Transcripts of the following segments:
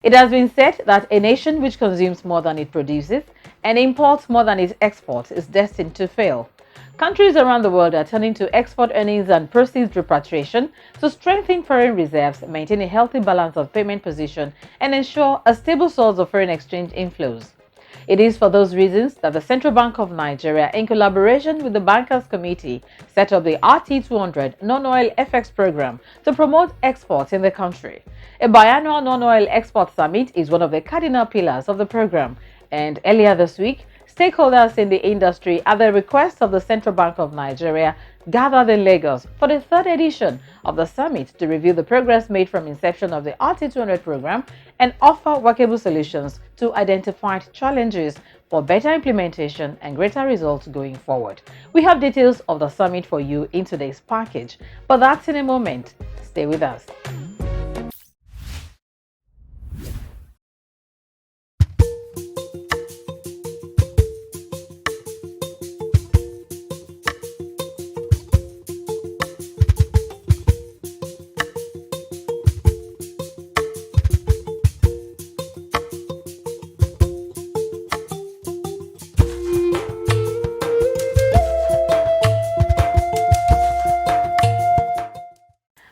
It has been said that a nation which consumes more than it produces and imports more than it exports is destined to fail. Countries around the world are turning to export earnings and proceeds repatriation to strengthen foreign reserves, maintain a healthy balance of payment position, and ensure a stable source of foreign exchange inflows. It is for those reasons that the Central Bank of Nigeria, in collaboration with the Bankers Committee, set up the RT200 non-oil FX program to promote exports in the country. A biannual non-oil export summit is one of the cardinal pillars of the program, and earlier this week, stakeholders in the industry, at the request of the Central Bank of Nigeria, gathered in Lagos for the third edition of the summit to review the progress made from inception of the RT200 program and offer workable solutions to identified challenges for better implementation and greater results going forward. We have details of the summit for you in today's package, but that's in a moment. Stay with us.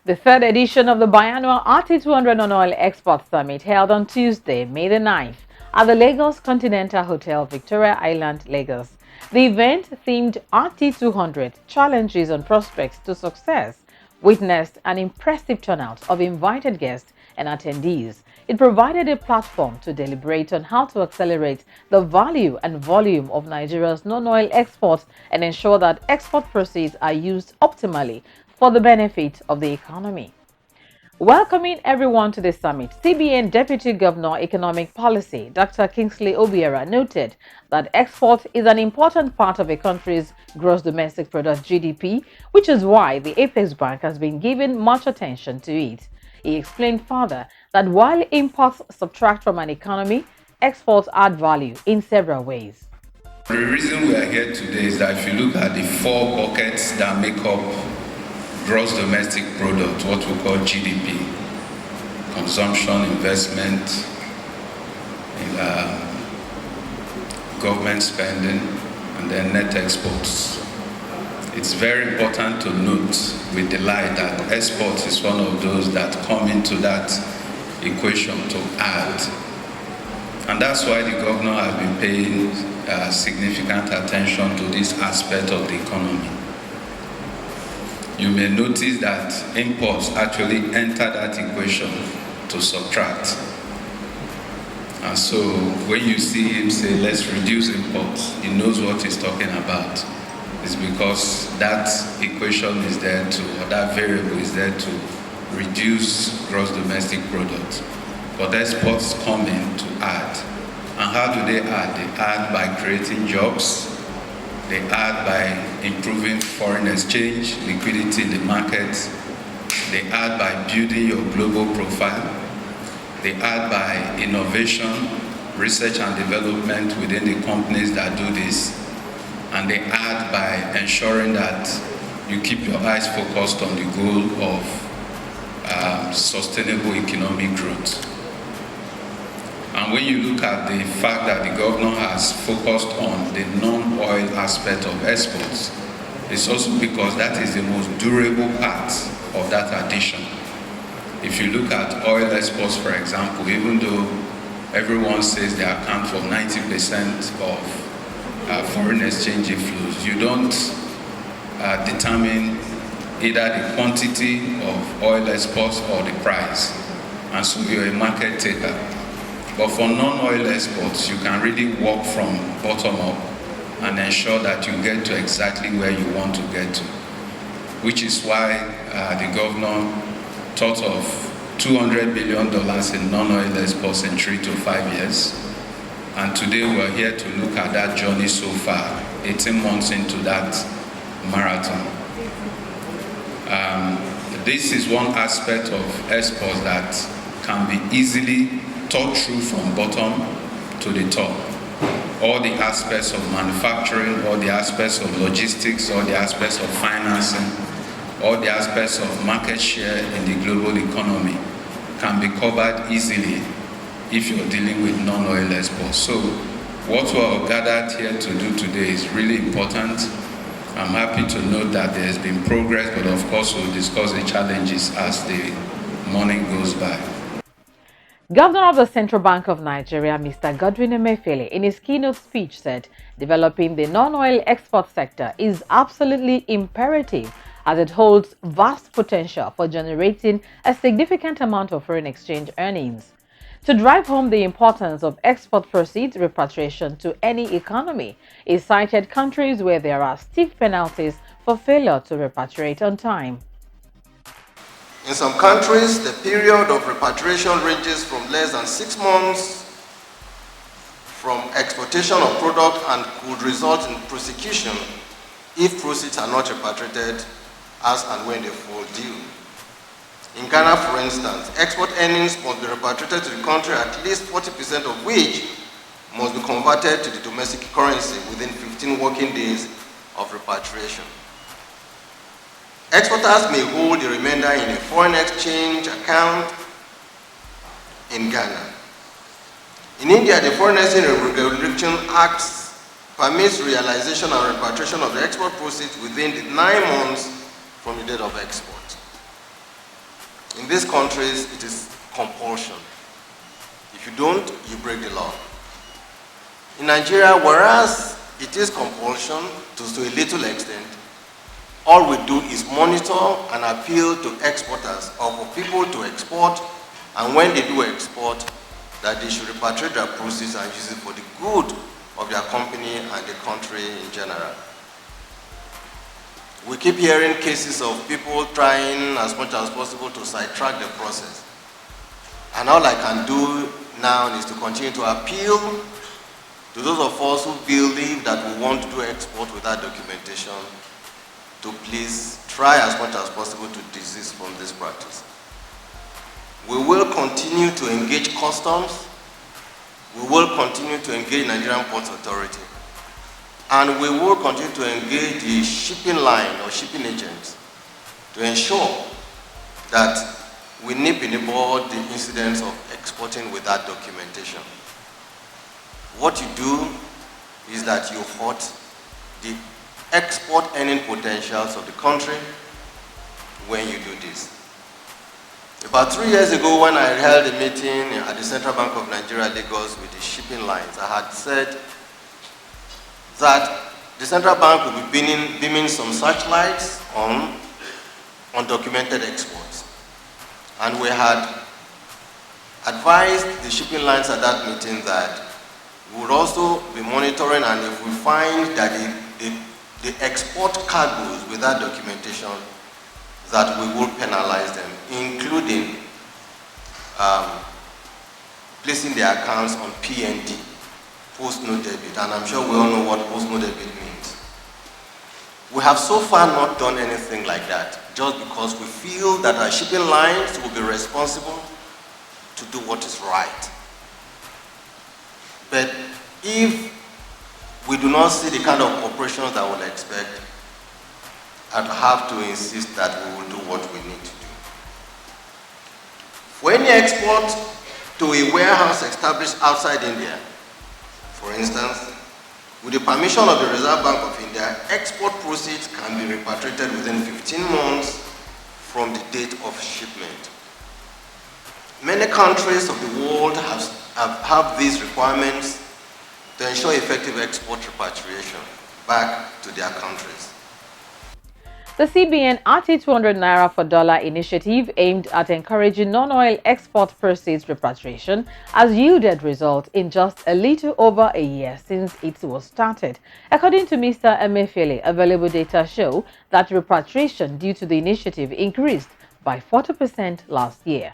The third edition of the biannual RT200 non-oil export summit held on Tuesday, May the 9th, at the Lagos Continental Hotel, Victoria Island, Lagos. The event, themed RT200 Challenges and Prospects to Success, witnessed an impressive turnout of invited guests and attendees. It provided a platform to deliberate on how to accelerate the value and volume of Nigeria's non-oil exports and ensure that export proceeds are used optimally for the benefit of the economy. Welcoming everyone to the summit, CBN Deputy Governor Economic Policy, Dr. Kingsley Obiora, noted that export is an important part of a country's gross domestic product (GDP), which is why the Apex Bank has been giving much attention to it. He explained further that while imports subtract from an economy, exports add value in several ways. The reason we are here today is that if you look at the four buckets that make up gross domestic product, what we call GDP, consumption, investment, government spending, and then net exports. It's very important to note with delight that exports is one of those that come into that equation to add. And that's why the governor has been paying significant attention to this aspect of the economy. You may notice that imports actually enter that equation to subtract. And so when you see him say, let's reduce imports, he knows what he's talking about. It's because that equation is there to, or that variable is there to reduce gross domestic product. But exports come in to add. And how do they add? They add by creating jobs. They add by improving foreign exchange, liquidity in the market. They add by building your global profile. They add by innovation, research and development within the companies that do this. And they add by ensuring that you keep your eyes focused on the goal of sustainable economic growth. And when you look at the fact that the governor has focused on the non-oil aspect of exports, it's also because that is the most durable part of that addition. If you look at oil exports, for example, even though everyone says they account for 90% of foreign exchange inflows, you don't determine either the quantity of oil exports or the price. And so you're a market taker. But for non-oil exports, you can really work from bottom up and ensure that you get to exactly where you want to get to, which is why the governor thought of $200 billion in non-oil exports in 3 to 5 years. And today we're here to look at that journey so far, 18 months into that marathon. This is one aspect of exports that can be easily thought through from bottom to the top. All the aspects of manufacturing, all the aspects of logistics, all the aspects of financing, all the aspects of market share in the global economy can be covered easily if you're dealing with non-oil exports. So what we're gathered here to do today is really important. I'm happy to note that there's been progress, but of course we'll discuss the challenges as the morning goes by. Governor of the Central Bank of Nigeria, Mr. Godwin Emefiele, in his keynote speech said developing the non-oil export sector is absolutely imperative as it holds vast potential for generating a significant amount of foreign exchange earnings. To drive home the importance of export proceeds repatriation to any economy, he cited countries where there are stiff penalties for failure to repatriate on time. In some countries, the period of repatriation ranges from less than 6 months from exportation of product and could result in prosecution if proceeds are not repatriated as and when they fall due. In Ghana, for instance, export earnings must be repatriated to the country, at least 40% of which must be converted to the domestic currency within 15 working days of repatriation. Exporters may hold the remainder in a foreign exchange account in Ghana. In India, the Foreign Exchange Regulation Act permits realization and repatriation of the export proceeds within the 9 months from the date of export. In these countries, it is compulsion. If you don't, you break the law. In Nigeria, whereas it is compulsion to a little extent, all we do is monitor and appeal to exporters or for people to export, and when they do export, that they should repatriate their proceeds and use it for the good of their company and the country in general. We keep hearing cases of people trying as much as possible to sidetrack the process. And all I can do now is to continue to appeal to those of us who believe that we want to do export without documentation to please try as much as possible to desist from this practice. We will continue to engage customs. We will continue to engage Nigerian Ports Authority. And we will continue to engage the shipping line or shipping agents to ensure that we nip in the bud the incidents of exporting without documentation. What you do is that you hurt the export earning potentials of the country when you do this. About 3 years ago, when I held a meeting at the Central Bank of Nigeria, Lagos, with the shipping lines, I had said that the Central Bank will be beaming some searchlights on undocumented exports. And we had advised the shipping lines at that meeting that we would also be monitoring, and if we find that the export cargoes without documentation, that we will penalize them, including placing their accounts on PND, post-no debit, and I'm sure we all know what post-no debit means. We have so far not done anything like that, just because we feel that our shipping lines will be responsible to do what is right. But if we do not see the kind of operations that we'll expect, I'd have to insist that we will do what we need to do. For any export to a warehouse established outside India, for instance, with the permission of the Reserve Bank of India, export proceeds can be repatriated within 15 months from the date of shipment. Many countries of the world have these requirements to ensure effective export repatriation back to their countries. The CBN RT200 Naira for Dollar initiative, aimed at encouraging non-oil export proceeds repatriation, has yielded results in just a little over a year since it was started. According to Mr. Emefiele, available data show that repatriation due to the initiative increased by 40% last year.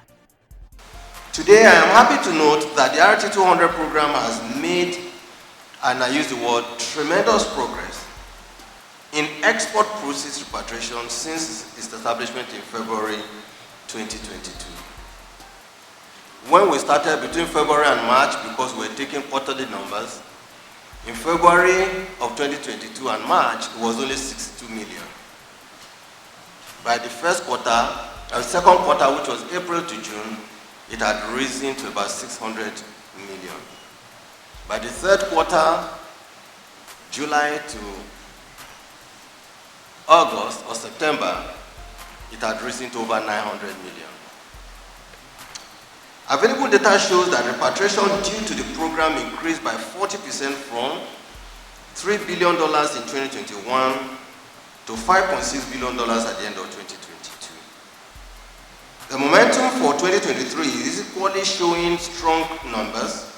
Today, I am happy to note that the RT200 program has made, and I use the word, tremendous progress in export proceeds repatriation since its establishment in February 2022. When we started between February and March, because we were taking quarterly numbers, in February of 2022 and March, it was only 62 million. By the second quarter, which was April to June, it had risen to about 600 million. By the third quarter, July to August or September, it had risen to over 900 million. Available data shows that repatriation due to the program increased by 40% from $3 billion in 2021 to $5.6 billion at the end of 2022. The momentum for 2023 is equally showing strong numbers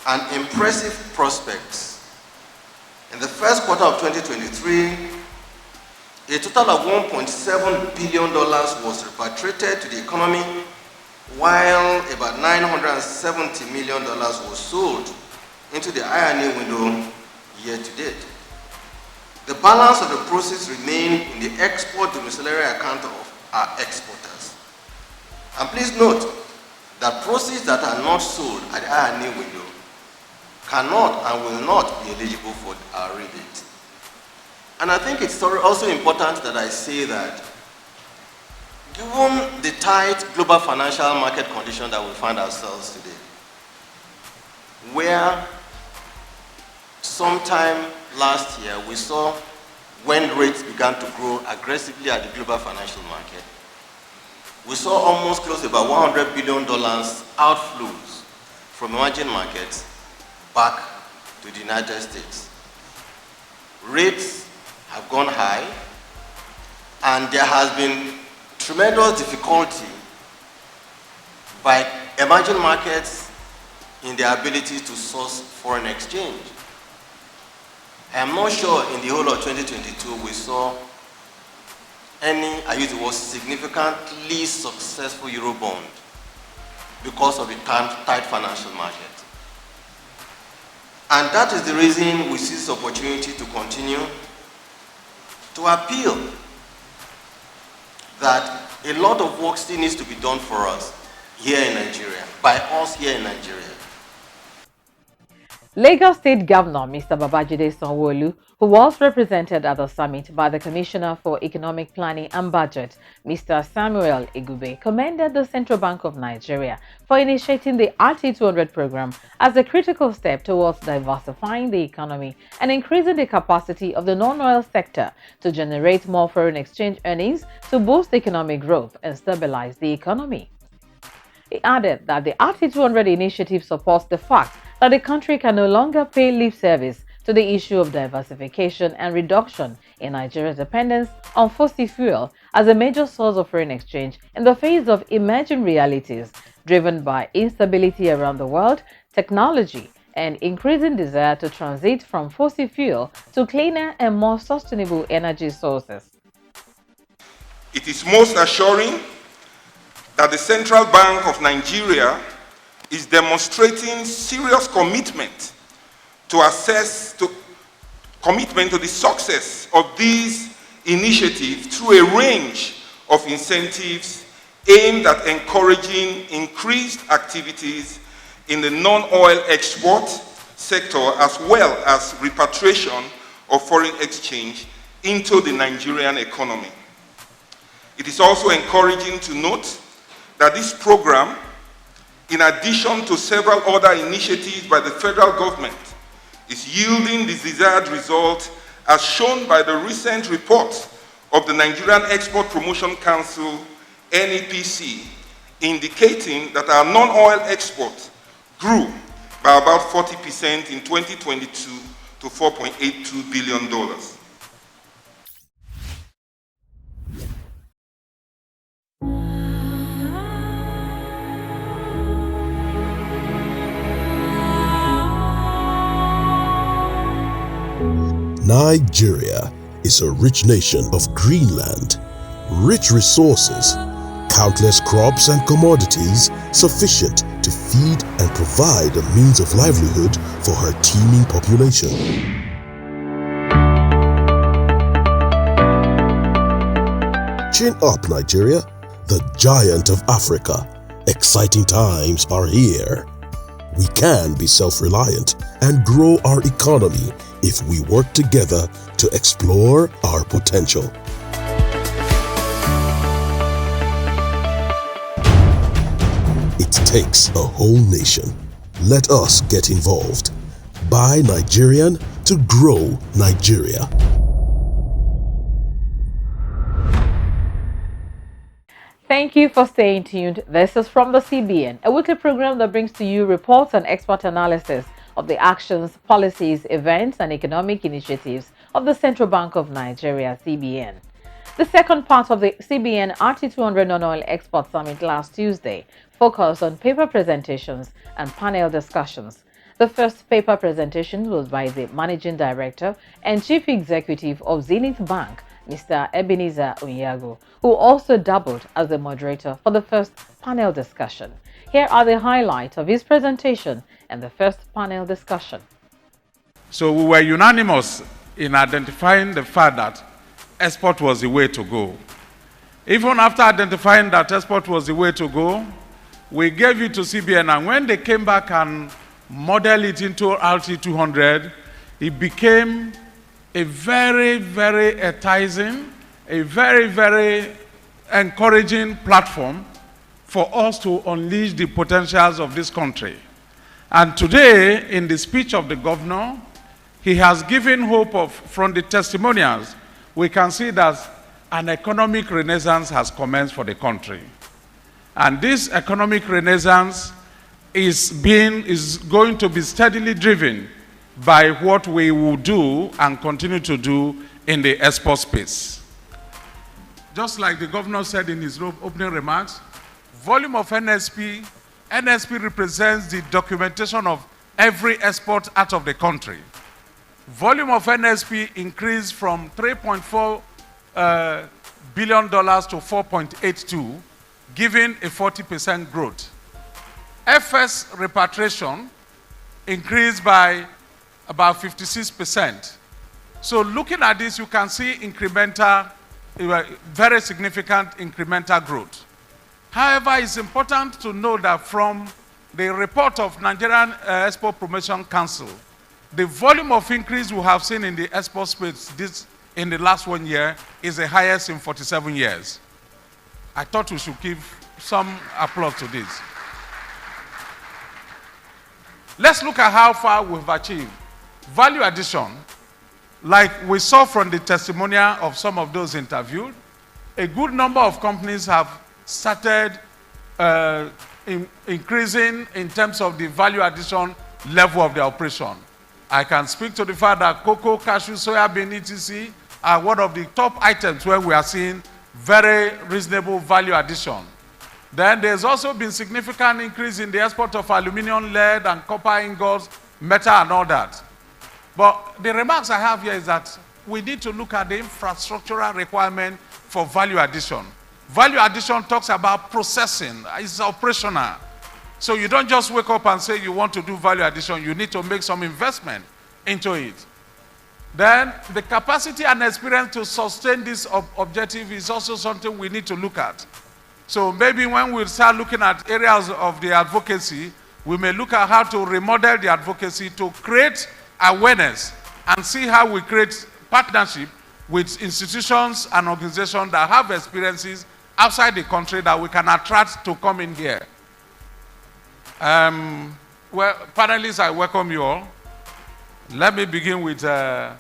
and impressive prospects. In the first quarter of 2023, a total of $1.7 billion was repatriated to the economy, while about $970 million was sold into the INA window year to date. The balance of the proceeds remained in the export domiciliary account of our exporters. And please note that proceeds that are not sold at the INA window cannot and will not be eligible for our rebate. And I think it's also important that I say that given the tight global financial market condition that we find ourselves today, where sometime last year we saw when rates began to grow aggressively at the global financial market, we saw almost close to about $100 billion outflows from emerging markets back to the United States. Rates have gone high, and there has been tremendous difficulty by emerging markets in their ability to source foreign exchange. I am not sure in the whole of 2022 we saw any, I use the word, significantly successful Eurobond because of the tight financial market. And that is the reason we see this opportunity to continue to appeal that a lot of work still needs to be done for us here in Nigeria, by us here in Nigeria. Lagos State Governor Mr. Babajide Sanwo-Olu, who was represented at the summit by the Commissioner for Economic Planning and Budget, Mr. Samuel Igube, commended the Central Bank of Nigeria for initiating the RT200 program as a critical step towards diversifying the economy and increasing the capacity of the non-oil sector to generate more foreign exchange earnings to boost economic growth and stabilize the economy. He added that the RT200 initiative supports the fact that the country can no longer pay lip service to the issue of diversification and reduction in Nigeria's dependence on fossil fuel as a major source of foreign exchange in the face of emerging realities driven by instability around the world, technology, and increasing desire to transit from fossil fuel to cleaner and more sustainable energy sources. It is most assuring that the Central Bank of Nigeria is demonstrating serious commitment to the success of these initiatives through a range of incentives aimed at encouraging increased activities in the non-oil export sector, as well as repatriation of foreign exchange into the Nigerian economy. It is also encouraging to note that this program, in addition to several other initiatives by the federal government, is yielding the desired result as shown by the recent report of the Nigerian Export Promotion Council, NEPC, indicating that our non-oil exports grew by about 40% in 2022 to $4.82 billion. Nigeria is a rich nation of green land, rich resources, countless crops and commodities sufficient to feed and provide a means of livelihood for her teeming population. Chin up, Nigeria, the giant of Africa. Exciting times are here. We can be self-reliant and grow our economy if we work together to explore our potential. It's takes a whole nation. Let us get involved. Buy Nigerian to grow Nigeria. Thank you for staying tuned. This is From the CBN, a weekly program that brings to you reports and expert analysis of the actions, policies, events, and economic initiatives of the Central Bank of Nigeria, CBN. The second part of the CBN RT200 Non-Oil Export Summit last Tuesday focused on paper presentations and panel discussions. The first paper presentation was by the Managing Director and Chief Executive of Zenith Bank, Mr. Ebenezer Onyago, who also doubled as the moderator for the first panel discussion. Here are the highlights of his presentation and the first panel discussion. So we were unanimous in identifying the fact that export was the way to go. Even after identifying that export was the way to go, we gave it to CBN, and when they came back and modeled it into RT200, it became a very, very enticing, a very, very encouraging platform for us to unleash the potentials of this country. And today, in the speech of the governor, he has given hope of, from the testimonials, we can see that an economic renaissance has commenced for the country. And this economic renaissance is going to be steadily driven by what we will do and continue to do in the export space. Just like the governor said in his opening remarks, volume of NSP represents the documentation of every export out of the country. Volume of NSP increased from $3.4 billion to 4.82, giving a 40% growth. FS repatriation increased by about 56%. So looking at this, you can see incremental, very significant incremental growth. However, it's important to know that from the report of Nigerian Export Promotion Council, the volume of increase we have seen in the export space in the last 1 year is the highest in 47 years. I thought we should give some applause to this. Let's look at how far we've achieved. Value addition, like we saw from the testimonial of some of those interviewed, a good number of companies have started increasing in terms of the value addition level of their operation. I can speak to the fact that cocoa, cashew, soybean, etc. are one of the top items where we are seeing very reasonable value addition. Then there's also been significant increase in the export of aluminum, lead, and copper ingots, metal, and all that. But the remarks I have here is that we need to look at the infrastructural requirement for value addition. Value addition talks about processing. It's operational. So you don't just wake up and say you want to do value addition. You need to make some investment into it. Then the capacity and experience to sustain this objective is also something we need to look at. So maybe when we start looking at areas of the advocacy, we may look at how to remodel the advocacy to create awareness and see how we create partnership with institutions and organizations that have experiences outside the country that we can attract to come in here. Well, panelists, I welcome you all. Let me begin with Mr.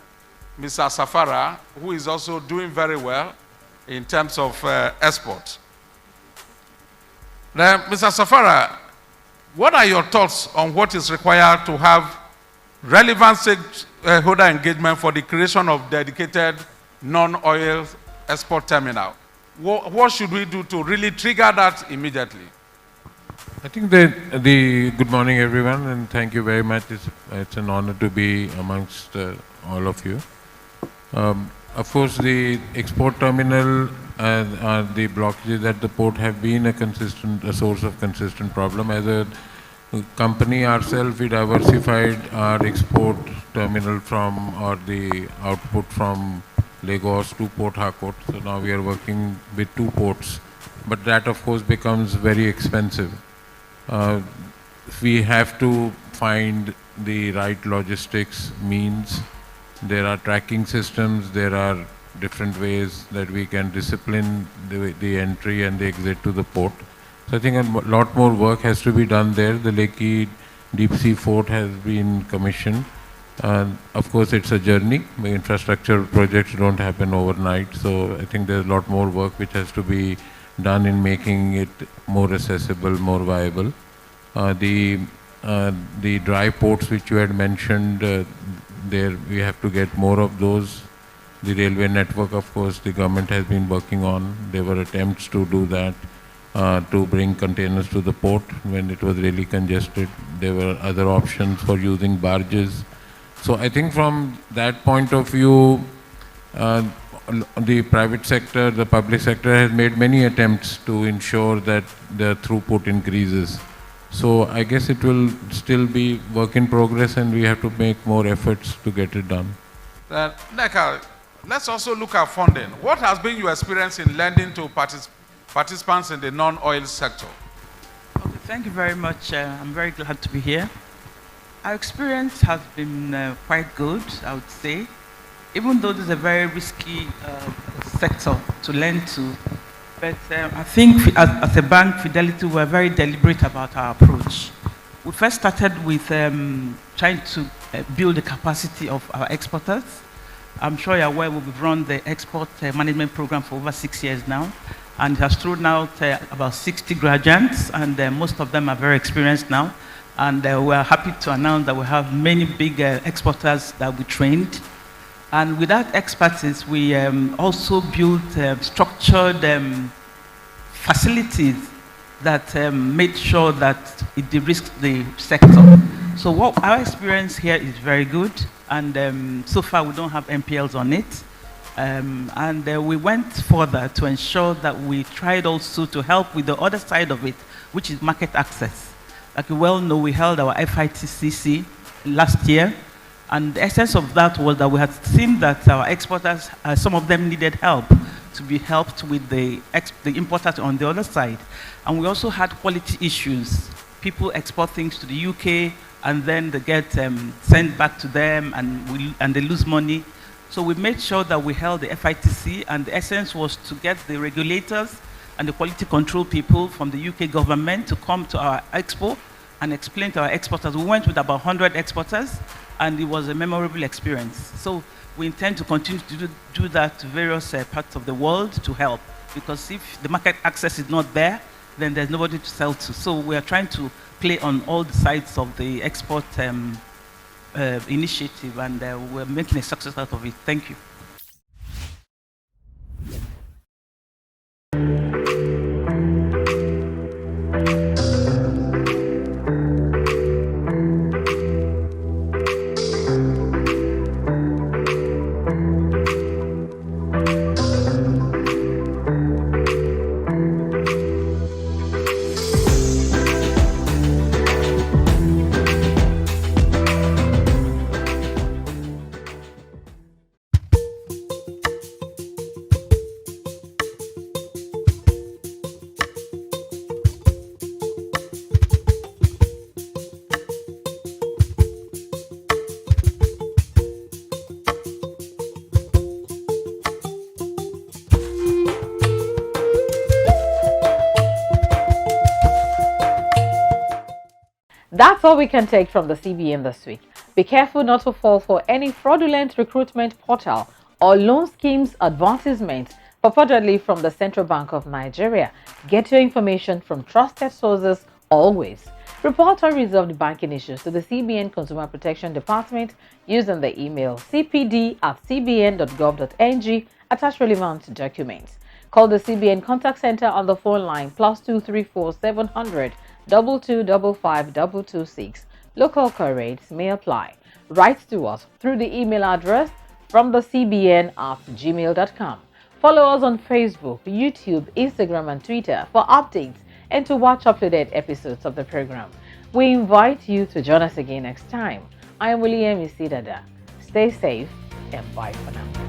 Safara, who is also doing very well in terms of export. Now, Mr. Safara, what are your thoughts on what is required to have relevant stakeholder engagement for the creation of dedicated non-oil export terminal? What should we do to really trigger that immediately? I think that good morning everyone, and thank you very much. It's an honor to be amongst all of you. Of course, the export terminal and the blockages at the port have been a source of consistent problem. As a company ourselves, we diversified our export terminal or the output from Lagos to Port Harcourt. So now we are working with 2 ports, but that of course becomes very expensive. We have to find the right logistics means. There are tracking systems, there are different ways that we can discipline the entry and the exit to the port. So I think a lot more work has to be done there. The Lekki deep sea fort has been commissioned. And of course, it's a journey. The infrastructure projects don't happen overnight. So I think there's a lot more work which has to be done in making it more accessible, more viable. The dry ports which you had mentioned, there we have to get more of those. The railway network, of course, the government has been working on. There were attempts to do that, to bring containers to the port when it was really congested. There were other options for using barges. So I think from that point of view, the private sector, the public sector has made many attempts to ensure that the throughput increases. So I guess it will still be work in progress, and we have to make more efforts to get it done. Neka, let's also look at funding. What has been your experience in lending to participants in the non-oil sector? Okay, thank you very much. I'm very glad to be here. Our experience has been quite good, I would say, even though this is a very risky sector to lend to. But I think as a bank, Fidelity, we're very deliberate about our approach. We first started with trying to build the capacity of our exporters. I'm sure you're aware we've run the export management program for over 6 years now, and it has thrown out about 60 graduates, and most of them are very experienced now. And we are happy to announce that we have many big exporters that we trained. And with that expertise, we also built structured facilities that made sure that it de-risked the sector. So what our experience here is very good, and so far we don't have MPLs on it. And we went further to ensure that we tried also to help with the other side of it, which is market access. Like you well know, we held our FITCC last year, and the essence of that was that we had seen that our exporters, some of them needed help to be helped with the importers on the other side. And we also had quality issues. People export things to the UK, and then they get sent back to them, and they lose money. So we made sure that we held the FITC, and the essence was to get the regulators and the quality control people from the UK government to come to our expo and explain to our exporters. We went with about 100 exporters, and it was a memorable experience. So we intend to continue to do that to various parts of the world to help, because if the market access is not there, then there's nobody to sell to. So we are trying to play on all the sides of the export initiative, and we're making a success out of it. Thank you. That's all we can take from the CBN this week. Be careful not to fall for any fraudulent recruitment portal or loan schemes advertisements purportedly from the Central Bank of Nigeria. Get your information from trusted sources always. Report unresolved banking issues to the CBN Consumer Protection Department using the email cpd@cbn.gov.ng. Attach relevant documents. Call the CBN contact center on the phone line +234 700 2255 226. Local call rates may apply. Write to us through the email address fromthecbn@gmail.com. Follow us on Facebook, YouTube, Instagram, and Twitter for updates and to watch up-to-date episodes of the program. We invite you to join us again next time. I am William Isidada. Stay safe and bye for now.